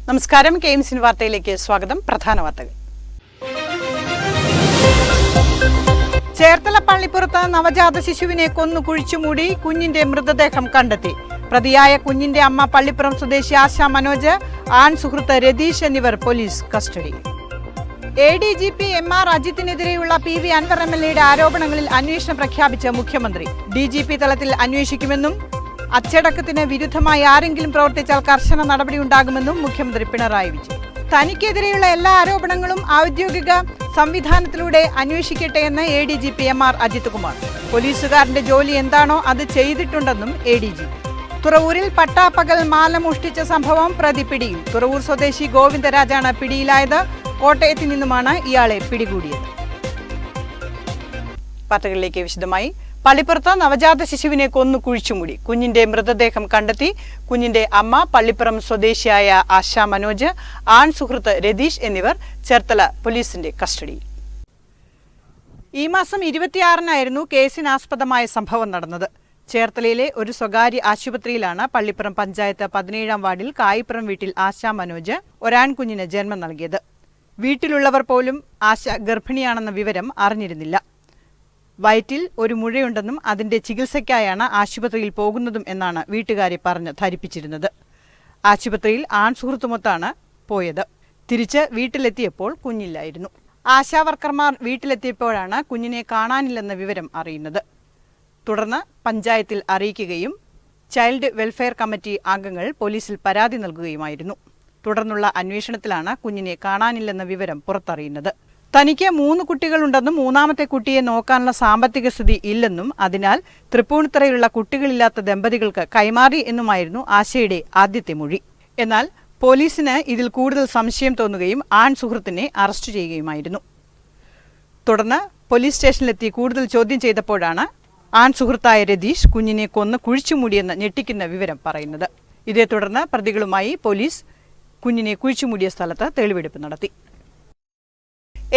നമസ്കാരം. KMCN വാർത്തയിലേക്ക് സ്വാഗതം. പ്രധാന വാർത്തകൾ. ചേർത്തല പള്ളിപ്പുറത്ത് നവജാത ശിശുവിനെ കൊന്നു കുഴിച്ചുമൂടി കുഞ്ഞിന്റെ മൃതദേഹം കണ്ടെത്തി. പ്രതിയായ കുഞ്ഞിന്റെ അമ്മ പള്ളിപ്പുറം സ്വദേശി ആശാ മനോജ്, ആൺ സുഹൃത്ത് രതീഷ് എന്നിവർ പോലീസ് കസ്റ്റഡിയിൽ. ADGP MR അജിത്തിനെതിരെയുള്ള PV അൻവർ MLAയുടെ ആരോപണങ്ങളിൽ അന്വേഷണം പ്രഖ്യാപിച്ച മുഖ്യമന്ത്രി. DGP തലത്തിൽ അന്വേഷിക്കുമെന്നും അച്ചടക്കത്തിന് വിരുദ്ധമായി ആരെങ്കിലും പ്രവർത്തിച്ചാൽ കർശന നടപടിയുണ്ടാകുമെന്നും മുഖ്യമന്ത്രി പിണറായി വിജയൻ. തനിക്കെതിരെയുള്ള എല്ലാ ആരോപണങ്ങളും ഔദ്യോഗിക സംവിധാനത്തിലൂടെ അന്വേഷിക്കട്ടെ എന്ന് ADGP MR അജിത് കുമാർ. പോലീസുകാരന്റെ ജോലി എന്താണോ അത് ചെയ്തിട്ടുണ്ടെന്നും ADGP. തുറവൂരിൽ പട്ടാപ്പകൽ മാല മോഷ്ടിച്ച സംഭവം പ്രതി പിടിയിൽ. തുറവൂർ സ്വദേശി ഗോവിന്ദരാജാണ് പിടിയിലായത്. കോട്ടയത്ത് നിന്നുമാണ് ഇയാളെ പിടികൂടിയത്. വാർത്തകളിലേക്ക് വിശദമായി. പള്ളിപ്പുറത്ത് നവജാത ശിശുവിനെ കൊന്നു കുഴിച്ചുമൂടി കുഞ്ഞിന്റെ മൃതദേഹം കണ്ടെത്തി. കുഞ്ഞിന്റെ അമ്മ പള്ളിപ്പുറം സ്വദേശിയായ ആശാ മനോജ്, ആൺ സുഹൃത്ത് രതീഷ് എന്നിവർ ചേർത്തല പോലീസിന്റെ കസ്റ്റഡിയിൽ. ഈ മാസം 26-നായിരുന്നു കേസിനാസ്പദമായ സംഭവം നടന്നത്. ചേർത്തലയിലെ ഒരു സ്വകാര്യ ആശുപത്രിയിലാണ് പള്ളിപ്പുറം പഞ്ചായത്ത് 17-ാം വാർഡിൽ കായിപ്പുറം വീട്ടിൽ ആശാ മനോജ് ഒരാൺകുഞ്ഞിന് ജന്മം നൽകിയത്. വീട്ടിലുള്ളവർ പോലും ആശ ഗർഭിണിയാണെന്ന വിവരം അറിഞ്ഞിരുന്നില്ല. വയറ്റിൽ ഒരു മുഴയുണ്ടെന്നും അതിന്റെ ചികിത്സയ്ക്കായാണ് ആശുപത്രിയിൽ പോകുന്നതും എന്നാണ് വീട്ടുകാരെ പറഞ്ഞ് ധരിപ്പിച്ചിരുന്നത്. ആശുപത്രിയിൽ ആൺ സുഹൃത്തുമൊത്താണ് പോയത്. തിരിച്ച് വീട്ടിലെത്തിയപ്പോൾ കുഞ്ഞില്ലായിരുന്നു. ആശാവർക്കർമാർ വീട്ടിലെത്തിയപ്പോഴാണ് കുഞ്ഞിനെ കാണാനില്ലെന്ന വിവരം അറിയുന്നത്. തുടർന്ന് പഞ്ചായത്തിൽ അറിയിക്കുകയും ചൈൽഡ് വെൽഫെയർ കമ്മിറ്റി അംഗങ്ങൾ പോലീസിൽ പരാതി നൽകുകയുമായിരുന്നു. തുടർന്നുള്ള അന്വേഷണത്തിലാണ് കുഞ്ഞിനെ കാണാനില്ലെന്ന വിവരം പുറത്തറിയുന്നത്. തനിക്ക് 3 കുട്ടികളുണ്ടെന്നും 3ാമത്തെ കുട്ടിയെ നോക്കാനുള്ള സാമ്പത്തിക സ്ഥിതി ഇല്ലെന്നും അതിനാൽ തൃപ്പൂണിത്തുറയിലുള്ള കുട്ടികളില്ലാത്ത ദമ്പതികൾക്ക് കൈമാറി എന്നുമായിരുന്നു ആശയുടെ ആദ്യത്തെ മൊഴി. എന്നാൽ പോലീസിന് ഇതിൽ കൂടുതൽ സംശയം തോന്നുകയും ആൺ സുഹൃത്തിനെ അറസ്റ്റ് ചെയ്യുകയുമായിരുന്നു. തുടർന്ന് പോലീസ് സ്റ്റേഷനിലെത്തി കൂടുതൽ ചോദ്യം ചെയ്തപ്പോഴാണ് ആൺ സുഹൃത്തായ രതീഷ് കുഞ്ഞിനെ കൊന്ന് കുഴിച്ചുമൂടിയെന്ന് ഞെട്ടിക്കുന്ന വിവരം പറയുന്നത്. ഇതേ തുടർന്ന് പ്രതികളുമായി പോലീസ് കുഞ്ഞിനെ കുഴിച്ചുമൂടിയ സ്ഥലത്ത് തെളിവെടുപ്പ് നടത്തി.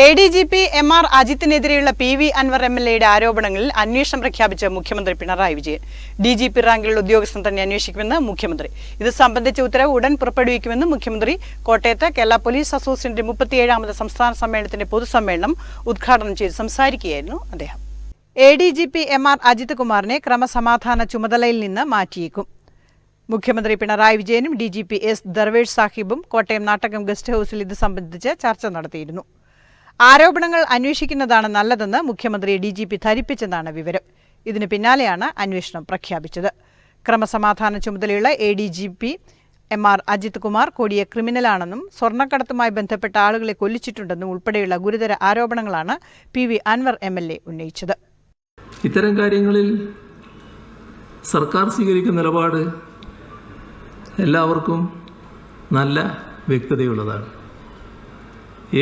ADGP MR അജിത്തിനെതിരെയുള്ള PV അൻവർ MLAയുടെ ആരോപണങ്ങളിൽ അന്വേഷണം പ്രഖ്യാപിച്ച മുഖ്യമന്ത്രി പിണറായി വിജയൻ. DGP റാങ്കിലുള്ള ഉദ്യോഗസ്ഥൻ തന്നെ അന്വേഷിക്കുമെന്ന് മുഖ്യമന്ത്രി. ഇത് സംബന്ധിച്ച ഉത്തരവ് ഉടൻ പുറപ്പെടുവിക്കുമെന്ന് മുഖ്യമന്ത്രി കോട്ടയത്ത് കേരള പോലീസ് അസോസിയേഷന്റെ 37ാമത് സംസ്ഥാന സമ്മേളനത്തിന്റെ പൊതുസമ്മേളനം ഉദ്ഘാടനം ചെയ്ത് സംസാരിക്കുകയായിരുന്നു അദ്ദേഹം. ADGP MR അജിത് കുമാറിനെ ക്രമസമാധാന ചുമതലയിൽ നിന്ന് മാറ്റിയേക്കും. മുഖ്യമന്ത്രി പിണറായി വിജയനും DGP S ദർവേഷ് സാഹിബും കോട്ടയം നാട്ടകം ഗസ്റ്റ് ഹൌസിൽ ഇത് സംബന്ധിച്ച് ചർച്ച നടത്തിയിരുന്നു. ആരോപണങ്ങൾ അന്വേഷിക്കുന്നതാണ് നല്ലതെന്ന് മുഖ്യമന്ത്രിയെ DGP ധരിപ്പിച്ചെന്നാണ് വിവരം. ഇതിന് പിന്നാലെയാണ് അന്വേഷണം പ്രഖ്യാപിച്ചത്. ക്രമസമാധാന ചുമതലയുള്ള ADGP MR അജിത് കുമാർ കൊടിയ ക്രിമിനലാണെന്നും സ്വർണ്ണക്കടത്തുമായി ബന്ധപ്പെട്ട ആളുകളെ കൊല്ലിച്ചിട്ടുണ്ടെന്നും ഉൾപ്പെടെയുള്ള ഗുരുതര ആരോപണങ്ങളാണ് PV അൻവർ MLA ഉന്നയിച്ചത്. ഇത്തരം കാര്യങ്ങളിൽ സർക്കാർ സ്വീകരിക്കുന്ന നിലപാട് എല്ലാവർക്കും നല്ല വ്യക്തതയുള്ളതാണ്.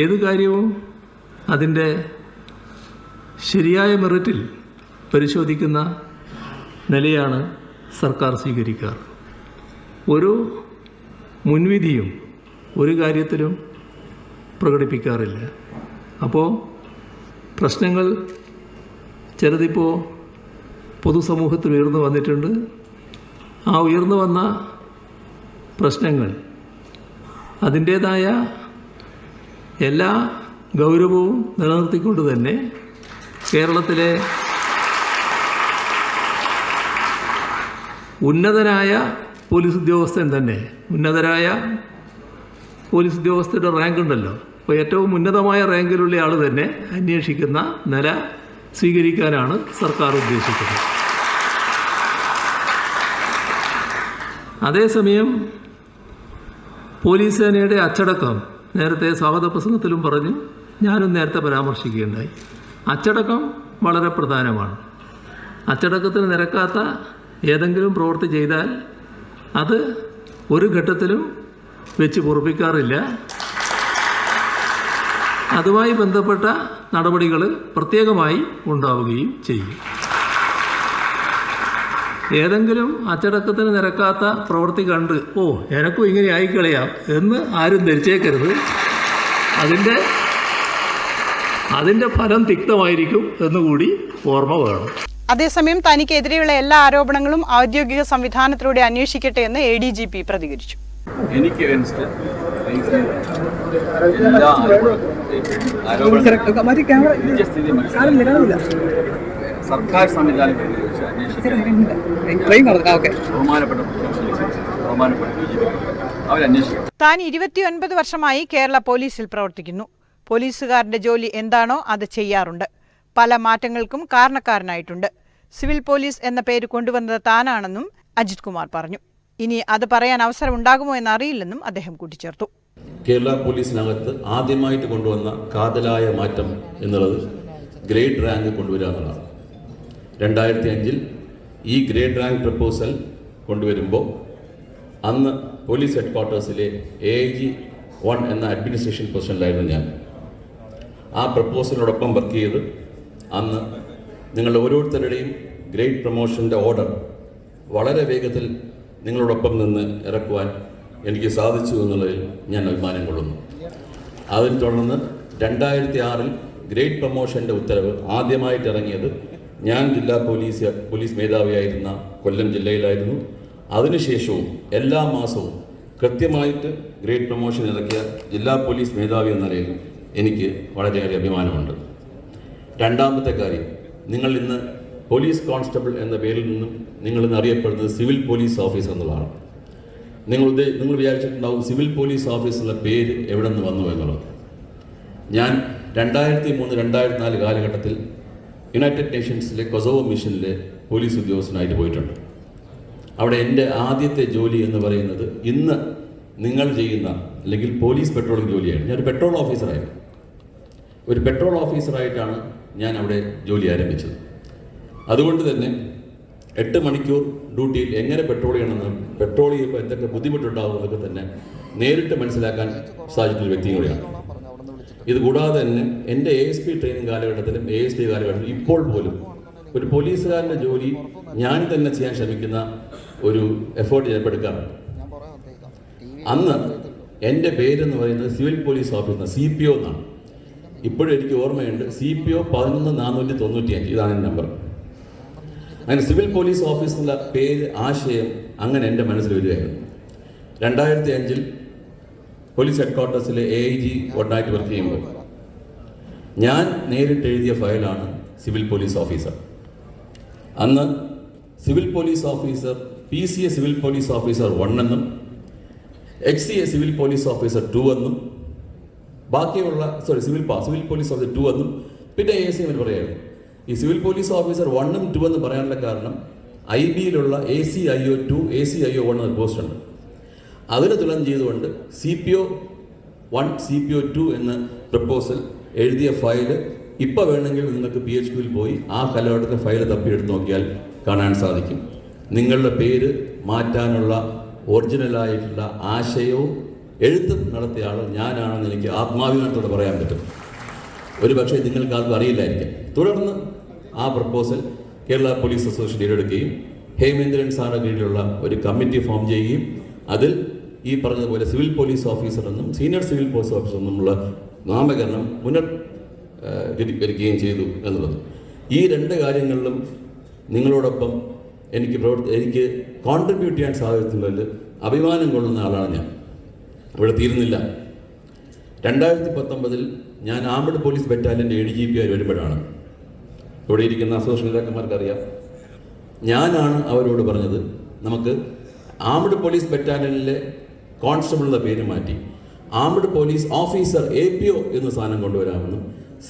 ഏത് കാര്യവും അതിൻ്റെ ശരിയായ മെറിറ്റിൽ പരിശോധിക്കുന്ന നിലയാണ് സർക്കാർ സ്വീകരിക്കാറ്. ഒരു മുൻവിധിയും ഒരു കാര്യത്തിലും പ്രകടിപ്പിക്കാറില്ല. അപ്പോൾ പ്രശ്നങ്ങൾ ചിലതിപ്പോൾ പൊതുസമൂഹത്തിൽ ഉയർന്നു വന്നിട്ടുണ്ട്. ആ ഉയർന്നു വന്ന പ്രശ്നങ്ങൾ അതിൻ്റേതായ എല്ലാ ഗൗരവവും നിലനിർത്തിക്കൊണ്ട് തന്നെ കേരളത്തിലെ ഉന്നതരായ പോലീസ് ഉദ്യോഗസ്ഥൻ തന്നെ, ഉന്നതരായ പോലീസ് ഉദ്യോഗസ്ഥരുടെ റാങ്ക് ഉണ്ടല്ലോ, അപ്പോൾ ഏറ്റവും ഉന്നതമായ റാങ്കിലുള്ള ആൾ തന്നെ അന്വേഷിക്കുന്ന നില സ്വീകരിക്കാനാണ് സർക്കാർ ഉദ്ദേശിക്കുന്നത്. അതേസമയം പോലീസ് സേനയുടെ അച്ചടക്കം നേരത്തെ സ്വാഗത പ്രസംഗത്തിലും പറഞ്ഞു, ഞാനും നേരത്തെ പരാമർശിക്കുകയുണ്ടായി. അച്ചടക്കം വളരെ പ്രധാനമാണ്. അച്ചടക്കത്തിന് നിരക്കാത്ത ഏതെങ്കിലും പ്രവൃത്തി ചെയ്താൽ അത് ഒരു ഘട്ടത്തിലും വെച്ച് പൊറുപ്പിക്കാറില്ല. അതുമായി ബന്ധപ്പെട്ട നടപടികൾ പ്രത്യേകമായി ഉണ്ടാവുകയും ചെയ്യും. ഏതെങ്കിലും അച്ചടക്കത്തിന് നിരക്കാത്ത പ്രവൃത്തി കണ്ട് എനക്കും ഇങ്ങനെ ആയിക്കളയാം എന്ന് ആരും ധരിച്ചേക്കരുത്. അതിൻ്റെ ഫലം തിക്തമായിരിക്കും എന്നുകൂടി ഓർമ്മ വേണം. അതേസമയം തനിക്കെതിരെയുള്ള എല്ലാ ആരോപണങ്ങളും ഔദ്യോഗിക സംവിധാനത്തിലൂടെ അന്വേഷിക്കട്ടെ എന്ന് ADGP പ്രതികരിച്ചു. എനിക്ക് against എല്ലാ സർക്കാർ സംവിധാനം ബഹുമാനപ്പെട്ട അവരന്വേഷിക്കും. താൻ 29 വർഷമായി കേരള പോലീസിൽ പ്രവർത്തിക്കുന്നു. പോലീസുകാരന്റെ ജോലി എന്താണോ അത് ചെയ്യാറുണ്ട്. പല മാറ്റങ്ങൾക്കും കാരണക്കാരനായിട്ടുണ്ട്. സിവിൽ പോലീസ് എന്ന പേര് കൊണ്ടുവന്നത് താനാണെന്നും അജിത് കുമാർ പറഞ്ഞു. ഇനി അത് പറയാൻ അവസരം ഉണ്ടാകുമോ എന്നറിയില്ലെന്നും അദ്ദേഹം കൂട്ടിച്ചേർത്തു. കേരള പോലീസിനകത്ത് ആദ്യമായിട്ട് കൊണ്ടുവന്ന കാതലായ മാറ്റം എന്നുള്ളത് ഗ്രേഡ് റാങ്ക് കൊണ്ടുവരിക എന്നുള്ളതാണ്. 2005 ഈ ഗ്രേഡ് റാങ്ക് പ്രപ്പോസൽ കൊണ്ടുവരുമ്പോൾ അന്ന് പോലീസ് ഹെഡ് ക്വാർട്ടേഴ്സിലെ AIG 1 എന്ന അഡ്മിനിസ്ട്രേഷൻ പൊസിഷനിലായിരുന്നു ഞാൻ. ആ പ്രപ്പോസലിനോടൊപ്പം വർക്ക് ചെയ്ത് അന്ന് നിങ്ങളുടെ ഓരോരുത്തരുടെയും ഗ്രേഡ് പ്രൊമോഷൻ്റെ ഓർഡർ വളരെ വേഗത്തിൽ നിങ്ങളോടൊപ്പം നിന്ന് ഇറക്കുവാൻ എനിക്ക് സാധിച്ചു എന്നുള്ളതിൽ ഞാൻ അഭിമാനം കൊള്ളുന്നു. അതിനെ തുടർന്ന് 2006 ഗ്രേഡ് പ്രൊമോഷൻ്റെ ഉത്തരവ് ആദ്യമായിട്ട് ഇറങ്ങിയത് ഞാൻ ജില്ലാ പോലീസ് മേധാവിയായിരുന്ന കൊല്ലം ജില്ലയിലായിരുന്നു. അതിനുശേഷവും എല്ലാ മാസവും കൃത്യമായിട്ട് ഗ്രേഡ് പ്രൊമോഷൻ ഇറക്കിയ ജില്ലാ പോലീസ് മേധാവി എന്ന നിലയിൽ എനിക്ക് വളരെയേറെ അഭിമാനമുണ്ട്. രണ്ടാമത്തെ കാര്യം, നിങ്ങൾ ഇന്ന് പോലീസ് കോൺസ്റ്റബിൾ എന്ന പേരിൽ നിന്നും നിങ്ങളിന്ന് അറിയപ്പെടുന്നത് സിവിൽ പോലീസ് ഓഫീസർ എന്നുള്ളതാണ്. നിങ്ങൾ വിചാരിച്ചിട്ടുണ്ടാവും സിവിൽ പോലീസ് ഓഫീസറുടെ പേര് എവിടെ നിന്ന് വന്നു എന്നുള്ളത്. ഞാൻ 2003-2004 കാലഘട്ടത്തിൽ യുണൈറ്റഡ് നേഷൻസിലെ കൊസോവോ മിഷനിലെ പോലീസ് ഉദ്യോഗസ്ഥനായിട്ട് പോയിട്ടുണ്ട്. അവിടെ എൻ്റെ ആദ്യത്തെ ജോലി എന്ന് പറയുന്നത് ഇന്ന് നിങ്ങൾ ചെയ്യുന്ന അല്ലെങ്കിൽ പോലീസ് പെട്രോളിംഗ് ജോലിയായിരുന്നു. ഞാനൊരു പെട്രോൾ ഓഫീസറായിരുന്നു. ഒരു പെട്രോൾ ഓഫീസറായിട്ടാണ് ഞാൻ അവിടെ ജോലി ആരംഭിച്ചത്. അതുകൊണ്ട് തന്നെ 8 മണിക്കൂർ ഡ്യൂട്ടിയിൽ എങ്ങനെ പെട്രോൾ ചെയ്യണമെന്നും പെട്രോൾ ചെയ്യുമ്പോൾ എന്തൊക്കെ ബുദ്ധിമുട്ടുണ്ടാകും എന്നൊക്കെ തന്നെ നേരിട്ട് മനസ്സിലാക്കാൻ സാധിച്ചിട്ടുള്ള വ്യക്തിയും കൂടിയാണ്. ഇതുകൂടാതെ തന്നെ എൻ്റെ ASP ട്രെയിനിങ് കാലഘട്ടത്തിലും ASP കാലഘട്ടത്തിലും ഇപ്പോൾ പോലും ഒരു പോലീസുകാരൻ്റെ ജോലി ഞാൻ തന്നെ ചെയ്യാൻ ശ്രമിക്കുന്ന ഒരു എഫേർട്ട് ഏർപ്പെടുക്കാറുണ്ട്. അന്ന് എൻ്റെ പേരെന്ന് പറയുന്നത് സിവിൽ പോലീസ് ഓഫീസർ CPO എന്നാണ്. ഇപ്പോഴും എനിക്ക് ഓർമ്മയുണ്ട്, CPO 11495, ഇതാണ് എൻ്റെ നമ്പർ. അങ്ങനെ സിവിൽ പോലീസ് ഓഫീസറിൻ്റെ പേര്, ആശയം അങ്ങനെ എൻ്റെ മനസ്സിൽ വരികയായിരുന്നു. 2005 പോലീസ് ഹെഡ് ക്വാർട്ടേഴ്സിലെ AIG 1 വർക്ക് ചെയ്യുമ്പോൾ ഞാൻ നേരിട്ട് എഴുതിയ ഫയലാണ് സിവിൽ പോലീസ് ഓഫീസർ. അന്ന് civil police officer PCA civil police officer 1 എന്നും HCA സിവിൽ പോലീസ് ഓഫീസർ 2 എന്നും ബാക്കിയുള്ള സിവിൽ പോലീസ് ഓഫീസർ 2 എന്നും പിന്നെ ASM എന്ന് പറയായിരുന്നു. ഈ സിവിൽ പോലീസ് ഓഫീസർ 1 ഉം 2 എന്ന് പറയാനുള്ള കാരണം IBയിലുള്ള ACIO 2, ACIO 1 എന്ന പോസ്റ്റ് ഉണ്ട്. അതിന് തുലനം ചെയ്തുകൊണ്ട് CPO 1, CPO 2 എന്ന പ്രപ്പോസൽ എഴുതിയ ഫയല് ഇപ്പോൾ വേണമെങ്കിൽ നിങ്ങൾക്ക് PHQയിൽ പോയി ആ കാലഘട്ടത്തിലെ ഫയൽ തപ്പിയെടുത്ത് നോക്കിയാൽ കാണാൻ സാധിക്കും. നിങ്ങളുടെ പേര് മാറ്റാനുള്ള ഒറിജിനലായിട്ടുള്ള ആശയവും എഴുത്തും നടത്തിയ ആൾ ഞാനാണെന്ന് എനിക്ക് ആത്മാഭിമാനത്തോടെ പറയാൻ പറ്റും. ഒരു പക്ഷേ നിങ്ങൾക്ക് ആർക്കും അറിയില്ലായിരിക്കും. തുടർന്ന് ആ പ്രപ്പോസൽ കേരള പോലീസ് അസോസിയേഷൻ ഏറ്റെടുക്കുകയും ഹേമേന്ദ്രൻ സാറിൻ്റെ കീഴിലുള്ള ഒരു കമ്മിറ്റി ഫോം ചെയ്യുകയും അതിൽ ഈ പറഞ്ഞതുപോലെ സിവിൽ പോലീസ് ഓഫീസർ എന്നും സീനിയർ സിവിൽ പോലീസ് ഓഫീസർ എന്നുമുള്ള നാമകരണം പുനർകരിക്കുകയും ചെയ്തു എന്നുള്ളത്. ഈ 2 കാര്യങ്ങളിലും നിങ്ങളോടൊപ്പം എനിക്ക് കോൺട്രിബ്യൂട്ട് ചെയ്യാൻ സാധിക്കുന്നതിൽ അഭിമാനം കൊള്ളുന്ന ആളാണ് ഞാൻ. ഇവിടെ തീരുന്നില്ല. 2019 ഞാൻ ആംഡ് പോലീസ് ബറ്റാലിയൻ്റെ ADGP ആയി വരുമ്പോഴാണ്, ഇവിടെ ഇരിക്കുന്ന അസോസിയേഷൻ നേതാക്കന്മാർക്കറിയാം, ഞാനാണ് അവരോട് പറഞ്ഞത് നമുക്ക് ആംഡ് പോലീസ് ബറ്റാലിയനിലെ കോൺസ്റ്റബിൾ എന്ന പേര് മാറ്റി ആംഡ് പോലീസ് ഓഫീസർ APO എന്ന സാധനം കൊണ്ടുവരാമെന്നും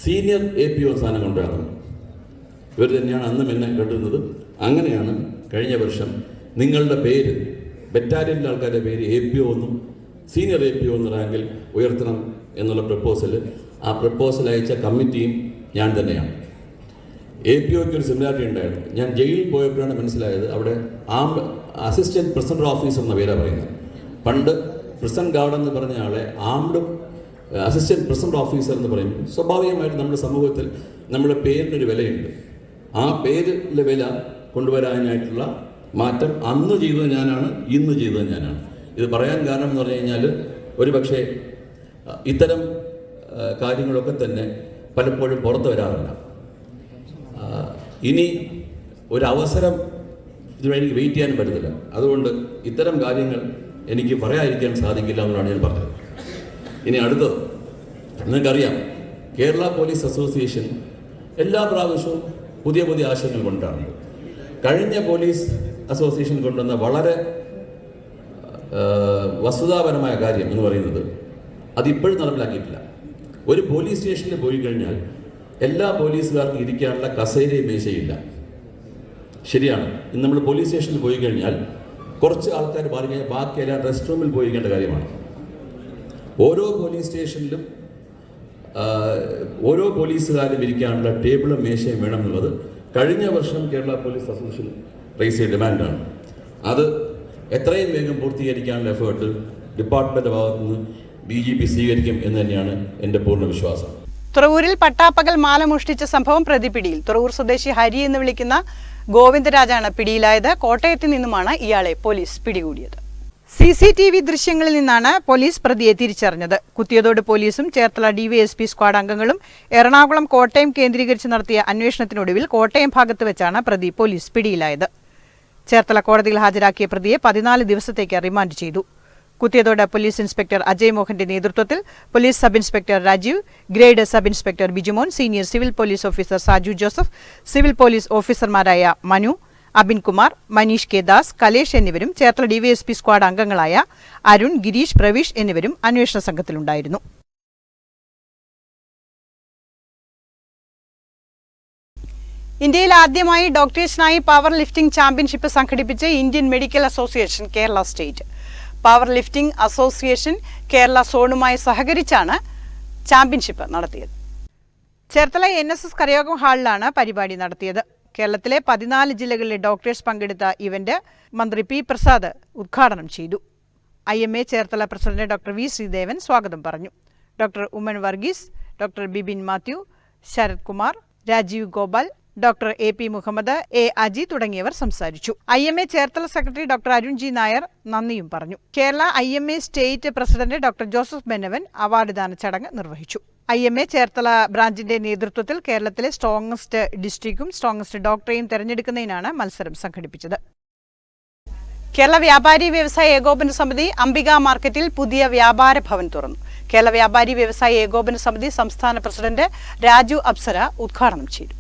സീനിയർ APO എന്ന സാധനം കൊണ്ടുവരാമെന്നും. ഇവർ തന്നെയാണ് അന്നും എന്നെ കണ്ടിരുന്നത്. അങ്ങനെയാണ് കഴിഞ്ഞ വർഷം നിങ്ങളുടെ പേര്, ബറ്റാലിയനിലെ ആൾക്കാരുടെ പേര് APO എന്നും സീനിയർ APO എന്ന റാങ്കിൽ ഉയർത്തണം എന്നുള്ള ആ പ്രപ്പോസൽ അയച്ച കമ്മിറ്റിയും ഞാൻ തന്നെയാണ്. APOയ്ക്ക് ഒരു സിമിലാരിറ്റി ഉണ്ടായിരുന്നു. ഞാൻ ജയിലിൽ പോയപ്പോഴാണ് മനസ്സിലായത്, അവിടെ അസിസ്റ്റൻറ്റ് പ്രസിഡന്റ് ഓഫീസർ എന്ന പേരാണ് പറയുന്നത്. പണ്ട് പ്രസിഡന്റ് ഗാർഡ് എന്ന് പറഞ്ഞ ആളെ അസിസ്റ്റൻറ്റ് പ്രസിഡന്റ് ഓഫീസർ എന്ന് പറയും. സ്വാഭാവികമായിട്ട് നമ്മുടെ സമൂഹത്തിൽ നമ്മുടെ പേരിനൊരു വിലയുണ്ട്. ആ പേരിലെ വില കൊണ്ടുവരാനായിട്ടുള്ള മാറ്റം അന്ന് ചെയ്തത് ഞാനാണ്, ഇന്ന് ചെയ്തത് ഞാനാണ്. ഇത് പറയാൻ കാരണം എന്ന് പറഞ്ഞു കഴിഞ്ഞാൽ ഒരു പക്ഷേ ഇത്തരം കാര്യങ്ങളൊക്കെ തന്നെ പലപ്പോഴും പുറത്ത് വരാറില്ല. ഇനി ഒരവസരം ഇതിന് എനിക്ക് വെയിറ്റ് ചെയ്യാൻ പറ്റത്തില്ല. അതുകൊണ്ട് ഇത്തരം കാര്യങ്ങൾ എനിക്ക് പറയാതിരിക്കാൻ സാധിക്കില്ല എന്നാണ് ഞാൻ പറഞ്ഞത്. ഇനി അടുത്തത് നിങ്ങൾക്കറിയാം, കേരള പോലീസ് അസോസിയേഷൻ എല്ലാ പ്രാവശ്യവും പുതിയ പുതിയ ആശയങ്ങൾ കൊണ്ടാണ്. കഴിഞ്ഞ പോലീസ് അസോസിയേഷൻ കൊണ്ടുവന്ന വളരെ വസ്തുതാപരമായ കാര്യം എന്ന് പറയുന്നത് അതിപ്പോഴും നടപ്പിലാക്കിയിട്ടില്ല. ഒരു പോലീസ് സ്റ്റേഷനിൽ പോയി കഴിഞ്ഞാൽ എല്ലാ പോലീസുകാർക്കും ഇരിക്കാനുള്ള കസേരയും മേശയില്ല. ശരിയാണ്. ഇന്ന് നമ്മൾ പോലീസ് സ്റ്റേഷനിൽ പോയി കഴിഞ്ഞാൽ കുറച്ച് ആൾക്കാർ മാറി കഴിഞ്ഞാൽ ബാക്കിയെല്ലാം റെസ്റ്റ് റൂമിൽ പോയിരിക്കേണ്ട കാര്യമാണ്. ഓരോ പോലീസ് സ്റ്റേഷനിലും ഓരോ പോലീസുകാരും ഇരിക്കാനുള്ള ടേബിളും മേശയും വേണം എന്നുള്ളത് കഴിഞ്ഞ വർഷം കേരള പോലീസ് അസോസിയേഷൻ റൈസ് ചെയ്ത ഡിമാൻഡാണ്. അത് എത്രയും വേഗം പൂർത്തീകരിക്കാനുള്ള എഫേർട്ട് ഡിപ്പാർട്ട്മെൻറ്റ് ഭാഗത്തുനിന്ന് DGP സ്വീകരിക്കും എന്ന് തന്നെയാണ് എൻ്റെ പൂർണ്ണ വിശ്വാസം. തുറവൂരിൽ പട്ടാപ്പകൽ മാല മോഷ്ടിച്ച സംഭവം പ്രതിപിടിയിൽ. തുറവൂർ സ്വദേശി ഹരി എന്ന് വിളിക്കുന്ന ഗോവിന്ദരാജാണ് പിടിയിലായത്. കോട്ടയത്തിൽ നിന്നുമാണ് ഇയാളെ പോലീസ് പിടികൂടിയത്. CCTV ദൃശ്യങ്ങളിൽ നിന്നാണ് പോലീസ് പ്രതിയെ തിരിച്ചറിഞ്ഞത്. കുത്തിയതോട് പോലീസും ചേർത്തല DYSP സ്ക്വാഡ് അംഗങ്ങളും എറണാകുളം, കോട്ടയം കേന്ദ്രീകരിച്ച് നടത്തിയ അന്വേഷണത്തിനൊടുവിൽ കോട്ടയം ഭാഗത്ത് വെച്ചാണ് പ്രതി പോലീസ് പിടിയിലായത്. ചേർത്തല കോടതിയിൽ ഹാജരാക്കിയ പ്രതിയെ 14 ദിവസത്തേക്ക് റിമാൻഡ് ചെയ്തു. കുത്തിയതോട് പോലീസ് ഇൻസ്പെക്ടർ അജയ് മോഹന്റെ നേതൃത്വത്തിൽ police sub inspector Rajeev, grade sub inspector Bijumon, senior civil police officer Saju Joseph, civil police ഓഫീസർമാരായ മനു, അബിൻകുമാർ, മനീഷ് കെ ദാസ്, കലേഷ് എന്നിവരും ചേർത്തല DYSP സ്ക്വാഡ് അംഗങ്ങളായ അരുൺ, ഗിരീഷ്, പ്രവീഷ് എന്നിവരും അന്വേഷണ സംഘത്തിലുണ്ടായിരുന്നു. ഇന്ത്യയിൽ ആദ്യമായി ഡോക്ടേഴ്സിനായി പവർ ലിഫ്റ്റിംഗ് ചാമ്പ്യൻഷിപ്പ് സംഘടിപ്പിച്ച് Indian medical association Kerala state. Power lifting association Kerala സോണുമായി സഹകരിച്ചാണ് ചാമ്പ്യൻഷിപ്പ് നടത്തിയത്. ചേർത്തല NSS കരയോഗം ഹാളിലാണ് പരിപാടി നടത്തിയത്. കേരളത്തിലെ 14 ജില്ലകളിലെ ഡോക്ടേഴ്സ് പങ്കെടുത്ത ഇവന്റ് മന്ത്രി P. പ്രസാദ് ഉദ്ഘാടനം ചെയ്തു. IMA Cherthala president doctor V. Sreedevan സ്വാഗതം പറഞ്ഞു. Doctor Oommen Varghese, doctor Bibin Mathew, Sarath Kumar, Rajeev Gopal, doctor AP Muhammad, A. Aji തുടങ്ങിയവർ സംസാരിച്ചു. IMA Cherthala secretary doctor Arun G. Nair നന്ദിയും പറഞ്ഞു. Kerala IMA state president doctor Joseph Bennavan award ദാന ചടങ്ങ് നിർവഹിച്ചു. IMA ചേർത്തല ബ്രാഞ്ചിന്റെ നേതൃത്വത്തിൽ കേരളത്തിലെ സ്ട്രോങ്ങസ്റ്റ് ഡിസ്ട്രിക്റ്റും സ്ട്രോങ്ങസ്റ്റ് ഡോക്ടറെയും തെരഞ്ഞെടുക്കുന്നതിനാണ് മത്സരം സംഘടിപ്പിച്ചത്. കേരള വ്യാപാരി വ്യവസായ ഏകോപന സമിതി അംബിക മാർക്കറ്റിൽ പുതിയ വ്യാപാര ഭവൻ തുറന്നു. കേരള വ്യാപാരി വ്യവസായ ഏകോപന സമിതി സംസ്ഥാന പ്രസിഡന്റ് രാജു അപ്സര ഉദ്ഘാടനം ചെയ്തു.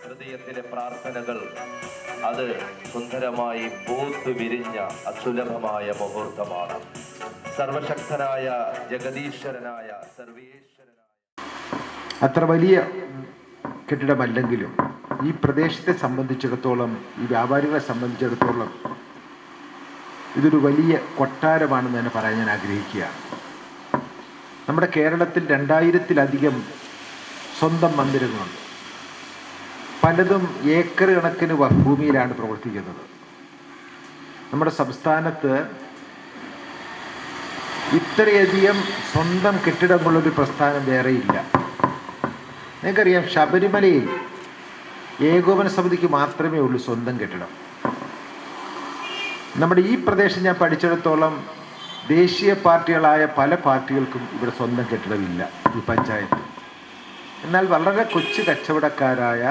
ഹൃദയത്തിലെ പ്രാർത്ഥനകൾ അത് സുന്ദരമായി പൂത്തു വിരിഞ്ഞ അസുലഭമായ മുഹൂർത്തമാണ്. സർവശക്തനായ ജഗദീശ്വരനായ സർവേശ്വരനായ അത്ര വലിയ കെട്ടിടമല്ലെങ്കിലും ഈ പ്രദേശത്തെ സംബന്ധിച്ചിടത്തോളം, ഈ വ്യാപാരികളെ സംബന്ധിച്ചിടത്തോളം ഇതൊരു വലിയ കൊട്ടാരമാണെന്ന് തന്നെ പറയാൻ ഞാൻ ആഗ്രഹിക്കുകയാണ്. നമ്മുടെ കേരളത്തിൽ 2000-ലധികം സ്വന്തം മന്ദിരങ്ങളുണ്ട്. പലതും ഏക്കർ കണക്കിന് ഭൂമിയിലാണ് പ്രവർത്തിക്കുന്നത്. നമ്മുടെ സംസ്ഥാനത്ത് ഇത്രയധികം സ്വന്തം കെട്ടിടങ്ങളുള്ളൊരു പ്രസ്ഥാനം വേറെയില്ല. നിങ്ങൾക്കറിയാം, ശബരിമലയിൽ ഏകോപന സമിതിക്ക് മാത്രമേ ഉള്ളൂ സ്വന്തം കെട്ടിടം. നമ്മുടെ ഈ പ്രദേശം ഞാൻ പഠിച്ചിടത്തോളം ദേശീയ പാർട്ടികളായ പല പാർട്ടികൾക്കും ഇവിടെ സ്വന്തം കെട്ടിടമില്ല ഈ പഞ്ചായത്ത്. എന്നാൽ വളരെ കൊച്ചു കച്ചവടക്കാരായ,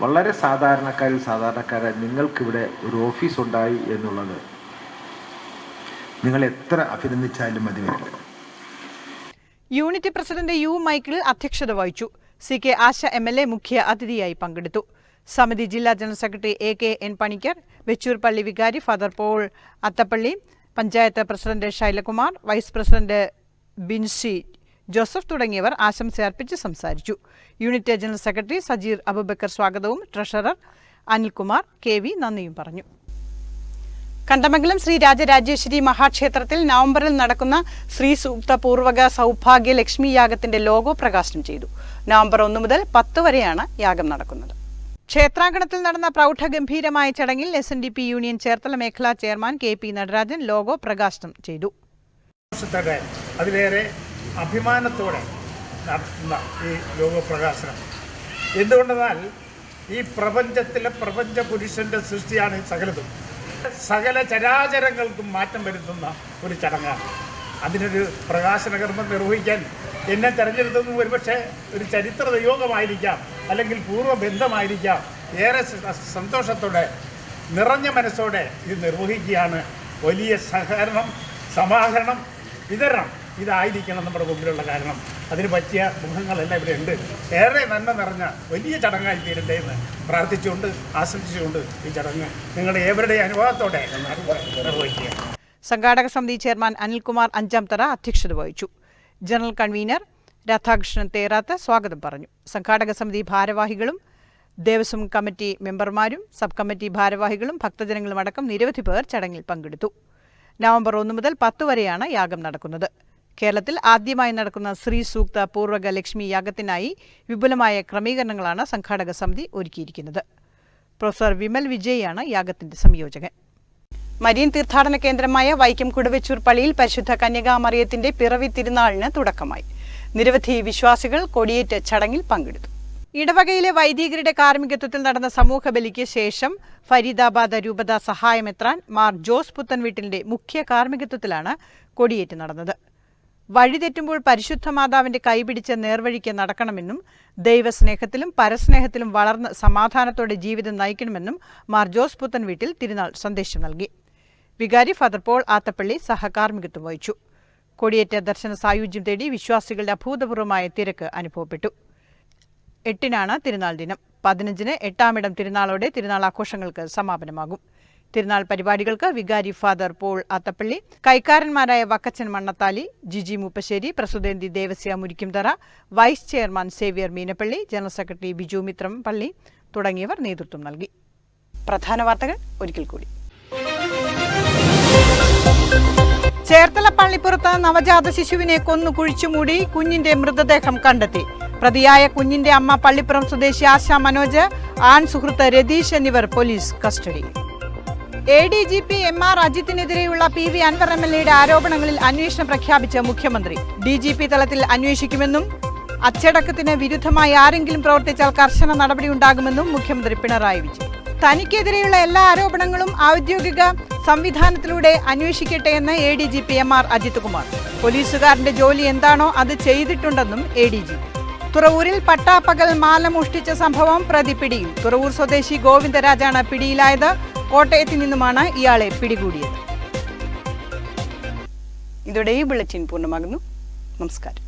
വളരെ സാധാരണക്കാരായ നിങ്ങൾക്കിവിടെ ഒരു ഓഫീസ് ഉണ്ടായി എന്നുള്ളത് നിങ്ങൾ എത്ര അഭിനന്ദിച്ചാലും മതി വരില്ല. Unit president U. മൈക്കിൾ അധ്യക്ഷത വഹിച്ചു. CK ആശ MLA മുഖ്യ അതിഥിയായി പങ്കെടുത്തു. സമിതി ജില്ലാ general secretary AK.N. Panicker, Vechoor പള്ളി വികാരി father Paul Athappally, panchayat president Shailakumar, vice president Binsy Joseph തുടങ്ങിയവർ ആശംസയർപ്പിച്ച് സംസാരിച്ചു. Unit general secretary Sajeer Abubacker സ്വാഗതവും ട്രഷറർ അനിൽകുമാർ KV നന്ദിയും പറഞ്ഞു. കണ്ടമംഗലം ശ്രീ രാജരാജേശ്വരി മഹാക്ഷേത്രത്തിൽ നവംബറിൽ നടക്കുന്ന ശ്രീ സൂക്ത പൂർവക സൗഭാഗ്യ ലക്ഷ്മി യാഗത്തിന്റെ ലോഗോ പ്രകാശനം ചെയ്തു. നവംബർ 1 മുതൽ 10 വരെയാണ് യാഗം നടക്കുന്നത്. ക്ഷേത്രാങ്കണത്തിൽ നടന്ന പ്രൗഢഗംഭീരമായ ചടങ്ങിൽ SNDP യൂണിയൻ ചേർത്തല മേഖലാ ചെയർമാൻ KP നടരാജൻ ലോഗോ പ്രകാശനം ചെയ്തു. അതിലേറെ അഭിമാനത്തോടെ നടത്തുന്ന ഈ ലോഗോ പ്രകാശനം എന്തുകൊണ്ടെന്നാൽ ഈ പ്രപഞ്ചത്തിലെ പ്രപഞ്ച പുരുഷന്റെ സൃഷ്ടിയാണ് സകലതും. സകല ചരാചരങ്ങൾക്കും മാറ്റം വരുത്തുന്ന ഒരു ചടങ്ങാണ്. അതിനൊരു പ്രകാശന കർമ്മം നിർവഹിക്കാൻ എന്നെ തെരഞ്ഞെടുത്തതും ഒരുപക്ഷെ ഒരു ചരിത്ര നിയോഗമായിരിക്കാം, അല്ലെങ്കിൽ പൂർവ്വബന്ധമായിരിക്കാം. ഏറെ സന്തോഷത്തോടെ നിറഞ്ഞ മനസ്സോടെ ഇത് നിർവഹിക്കുകയാണ്. വലിയ സഹകരണം, സമാഹരണം, വിതരണം ഇതായിരിക്കണം നമ്മുടെ മുമ്പിലുള്ള കാരണം. അതിന് പറ്റിയ മുഖങ്ങളെല്ലാം ഇവിടെ ഉണ്ട്. ഏറെ നന്മ നിറഞ്ഞ വലിയ ചടങ്ങായി തീരട്ടെ എന്ന് പ്രാർത്ഥിച്ചുകൊണ്ട് ആശംസിച്ചുകൊണ്ട് ഈ ചടങ്ങ് നിങ്ങളുടെ ഏവരുടെയും അനുഭവത്തോടെ നിർവഹിക്കുക. സംഘാടക സമിതി ചെയർമാൻ അനിൽകുമാർ അഞ്ചാംതറ അധ്യക്ഷത വഹിച്ചു. ജനറൽ കൺവീനർ രാധാകൃഷ്ണൻ തേറാത്ത് സ്വാഗതം പറഞ്ഞു. സംഘാടക സമിതി ഭാരവാഹികളും ദേവസ്വം കമ്മിറ്റി മെമ്പർമാരും സബ് കമ്മിറ്റി ഭാരവാഹികളും ഭക്തജനങ്ങളും അടക്കം നിരവധി പേർ ചടങ്ങിൽ പങ്കെടുത്തു. നവംബർ 1 മുതൽ 10 വരെയാണ് യാഗം നടക്കുന്നത്. കേരളത്തിൽ ആദ്യമായി നടക്കുന്ന ശ്രീ സൂക്ത പൂർവക ലക്ഷ്മി യാഗത്തിനായി വിപുലമായ ക്രമീകരണങ്ങളാണ് സംഘാടക സമിതി ഒരുക്കിയിരിക്കുന്നത്. പ്രൊഫസർ വിമൽ വിജയാണ് യാഗത്തിന്റെ സംയോജകൻ. മരിയൻ തീർത്ഥാടന കേന്ദ്രമായ വൈക്കം കുടവച്ചൂർ പള്ളിയിൽ പരിശുദ്ധ കന്യകാമറിയത്തിന്റെ പിറവി തിരുനാളിന് തുടക്കമായി. നിരവധി വിശ്വാസികൾ കൊടിയേറ്റ് ചടങ്ങിൽ പങ്കെടുത്തു. ഇടവകയിലെ വൈദികരുടെ കാർമ്മികത്വത്തിൽ നടന്ന സമൂഹ ബലിക്ക് ശേഷം ഫരീദാബാദ് രൂപത സഹായമെത്രാൻ മാർ ജോസ് പുത്തൻവീട്ടിലിന്റെ മുഖ്യ കാർമ്മികത്വത്തിലാണ് കൊടിയേറ്റ് നടന്നത്. വഴിതെറ്റുമ്പോൾ പരിശുദ്ധ മാതാവിന്റെ കൈപിടിച്ച് നേർവഴിക്ക് നടക്കണമെന്നും ദൈവസ്നേഹത്തിലും പരസ്നേഹത്തിലും വളർന്ന് സമാധാനത്തോടെ ജീവിതം നയിക്കണമെന്നും മാർ ജോസ് പുത്തൻവീട്ടിൽ തിരുനാൾ സന്ദേശം നൽകി. വികാരി ഫാദർ പോൾ ആത്തപ്പള്ളി സഹകാർമ്മികത്വം വഹിച്ചു. കൊടിയേറ്റ ദർശന സായുജ്യം തേടി വിശ്വാസികളുടെ അഭൂതപൂർവമായ തിരക്ക് അനുഭവപ്പെട്ടു. 8-നാണ് തിരുനാൾ ദിനം. 15-ന് 8-ാമിടം തിരുനാളോടെ തിരുനാൾ ആഘോഷങ്ങൾക്ക് സമാപനമാകും. തിരുനാൾ പരിപാടികൾക്ക് വികാരി ഫാദർ പോൾ ആത്തപ്പള്ളി, കൈക്കാരന്മാരായ വക്കച്ചൻ മണ്ണത്താലി, ജിജി മൂപ്പശ്ശേരി, പ്രസുദേന്തി Devasya Murikkumthara, vice chairman Xavier Meenappally, general secretary Biju Mithrampally തുടങ്ങിയവർ നേതൃത്വം നൽകി. പ്രധാന വാർത്തകൾ ഒരിക്കൽ കൂടി. ചേർത്തല പള്ളിപ്പുറത്ത് നവജാത ശിശുവിനെ കൊന്നു കുഴിച്ചുമൂടി കുഞ്ഞിന്റെ മൃതദേഹം കണ്ടെത്തി. പ്രതിയായ കുഞ്ഞിന്റെ അമ്മ പള്ളിപ്പുറം സ്വദേശി ആശാ മനോജ്, ആൺ സുഹൃത്ത് രതീഷ് എന്നിവർ പോലീസ് കസ്റ്റഡിയിൽ. ADGP MR അജിത്തിനെതിരെയുള്ള PV അൻവർ MLAയുടെ ആരോപണങ്ങളിൽ അന്വേഷണം പ്രഖ്യാപിച്ച മുഖ്യമന്ത്രി. DGP തലത്തിൽ അന്വേഷിക്കുമെന്നും അച്ചടക്കത്തിന് വിരുദ്ധമായി ആരെങ്കിലും പ്രവർത്തിച്ചാൽ കർശന നടപടിയുണ്ടാകുമെന്നും മുഖ്യമന്ത്രി പിണറായി വിജയൻ. തനിക്കെതിരെയുള്ള എല്ലാ ആരോപണങ്ങളും ഔദ്യോഗിക സംവിധാനത്തിലൂടെ അന്വേഷിക്കട്ടെ എന്ന് ADGP MR അജിത് കുമാർ. പോലീസുകാരന്റെ ജോലി എന്താണോ അത് ചെയ്തിട്ടുണ്ടെന്നും ADGP. തുറവൂരിൽ പട്ടാപ്പകൽ മാല മോഷ്ടിച്ച സംഭവം പ്രതി പിടിയിൽ. തുറവൂർ സ്വദേശി ഗോവിന്ദരാജാണ് പിടിയിലായത്. കോട്ടയത്ത് നിന്നുമാണ് ഇയാളെ പിടികൂടിയത്. ഇതോടെ ഈ ബുള്ളറ്റിൻ പൂർണ്ണമാകുന്നു. നമസ്കാരം.